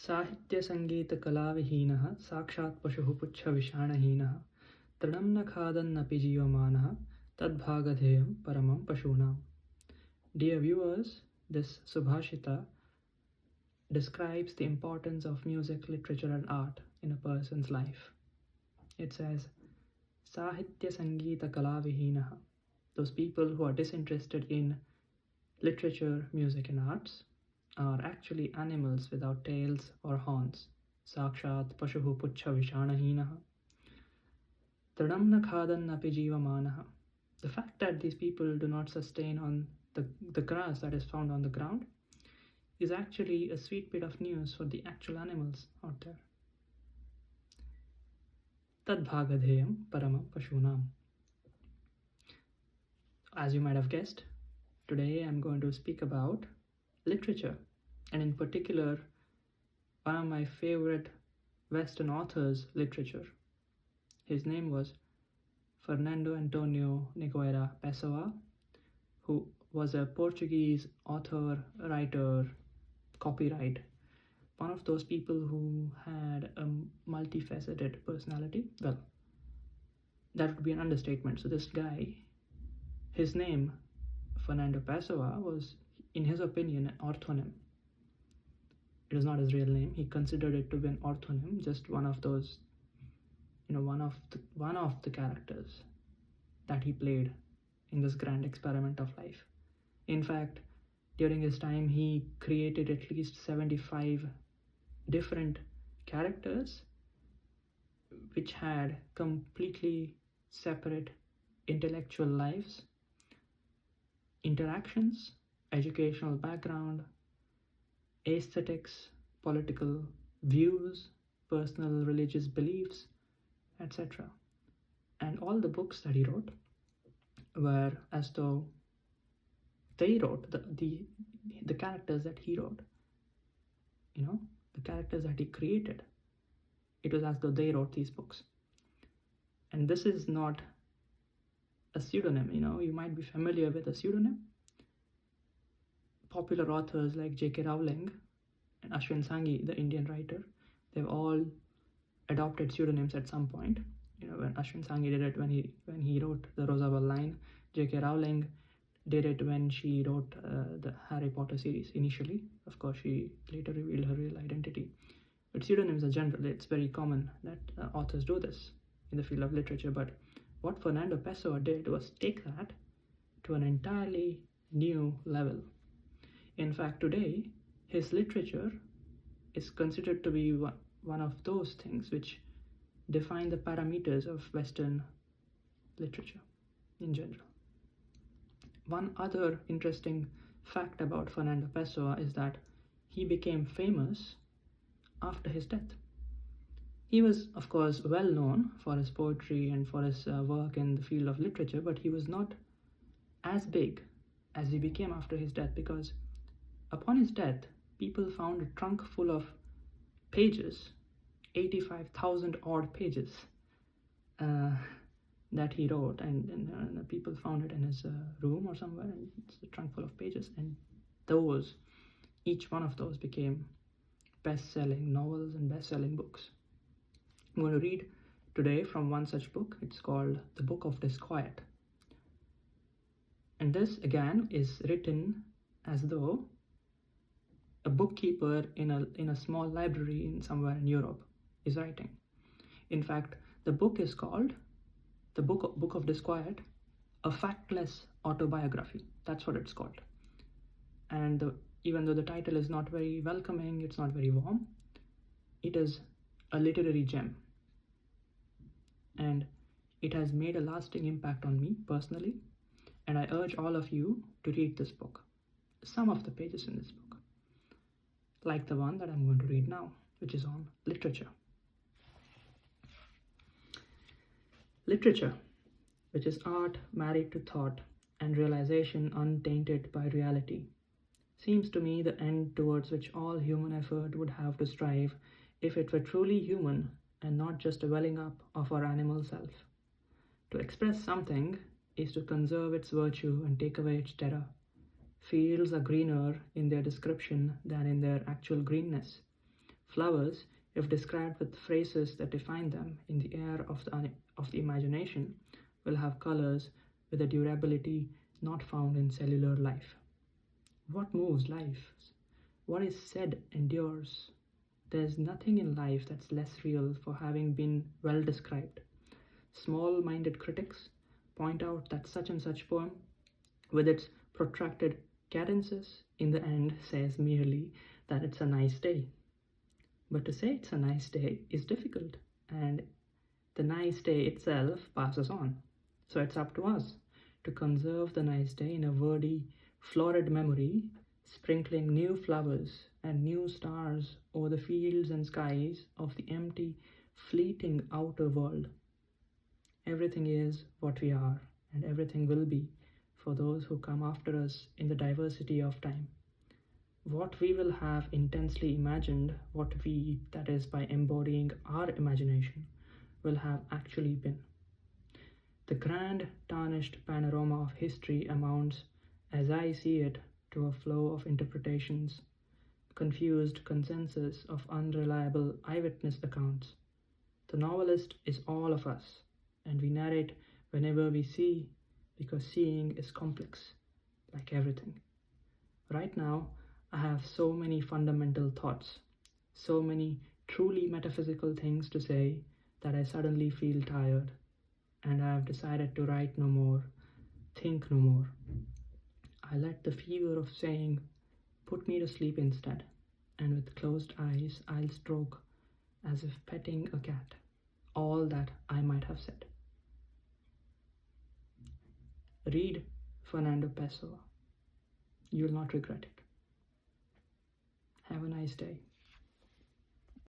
साहित्यसङ्गीतकलाविहीनः साक्षात् पशुः पुच्छविषाणहीनः तृणं न खादन्नपि जीवमानः तद्भागधेयं paramam pashunaam. Dear viewers, this Subhashita describes the importance of music, literature and art in a person's life. It says, Sahitya Sangeeta Kalavihinah, those people who are disinterested in literature, music and arts are actually animals without tails or horns. Sakshat Pashuhu Puchha Vishanahinaha. Trinam na khadannapi jivamanaha. The fact that these people do not sustain on the grass that is found on the ground is actually a sweet bit of news for the actual animals out there. Tadbhagadheyam paramam pashunam. As you might have guessed, today I'm going to speak about literature, and in particular one of my favorite Western authors' literature. His name was Fernando Pessoa, who was a Portuguese author, writer, copyright, one of those people who had a multifaceted personality. Well, that would be an understatement. So this guy, his name, Fernando Pessoa, was, in his opinion, an orthonym. It is not his real name. He considered it to be an orthonym, just one of those, one of the characters that he played in this grand experiment of life. In fact, during his time, he created at least 75 different characters which had completely separate intellectual lives, interactions, educational background, aesthetics, political views, personal religious beliefs, etc. And all the books that he wrote were as though they wrote the characters that he wrote, the characters that he created. It was as though they wrote these books. And this is not a pseudonym. You might be familiar with a pseudonym. Popular authors like J.K. Rowling and Ashwin Sanghi, the Indian writer, they've all adopted pseudonyms at some point. When Ashwin Sanghi did it when he wrote the Rosabelle line, J.K. Rowling did it when she wrote the Harry Potter series initially. Of course, she later revealed her real identity. But pseudonyms are general. It's very common that authors do this in the field of literature. But what Fernando Pessoa did was take that to an entirely new level. In fact, today, his literature is considered to be one of those things which define the parameters of Western literature in general. One other interesting fact about Fernando Pessoa is that he became famous after his death. He was, of course, well known for his poetry and for his work in the field of literature, but he was not as big as he became after his death, because upon his death, people found a trunk full of pages, 85,000 odd pages that he wrote, and people found it in his room or somewhere, and it's a trunk full of pages, and each one of those became best-selling novels and best-selling books. I'm going to read today from one such book. It's called The Book of Disquiet. And this, again, is written as though a bookkeeper in a small library somewhere in Europe is writing. In fact, the book is called The Book of Disquiet, a factless autobiography. That's what it's called. And even though the title is not very welcoming, it's not very warm, it is a literary gem. And it has made a lasting impact on me personally. And I urge all of you to read this book, some of the pages in this book, like the one that I'm going to read now, which is on literature. Literature, which is art married to thought and realization untainted by reality, seems to me the end towards which all human effort would have to strive if it were truly human and not just a welling up of our animal self. To express something is to conserve its virtue and take away its terror. Fields are greener in their description than in their actual greenness. Flowers, if described with phrases that define them in the air of the imagination, will have colors with a durability not found in cellular life. What moves life? What is said endures. There's nothing in life that's less real for having been well described. Small minded critics point out that such and such poem, with its protracted cadences, in the end says merely that it's a nice day. But to say it's a nice day is difficult, and the nice day itself passes on. So it's up to us to conserve the nice day in a wordy, florid memory, sprinkling new flowers and new stars over the fields and skies of the empty, fleeting outer world. Everything is what we are, and everything will be for those who come after us in the diversity of time. What we will have intensely imagined, what we, that is, by embodying our imagination, will have actually been. The grand, tarnished panorama of history amounts, as I see it, to a flow of interpretations, confused consensus of unreliable eyewitness accounts. The novelist is all of us, and we narrate whenever we see, because seeing is complex, like everything. Right now, I have so many fundamental thoughts, so many truly metaphysical things to say that I suddenly feel tired, and I have decided to write no more, think no more. I let the fever of saying put me to sleep instead, and with closed eyes I'll stroke, as if petting a cat, all that I might have said. Read Fernando Pessoa. You will not regret it. Have a nice day.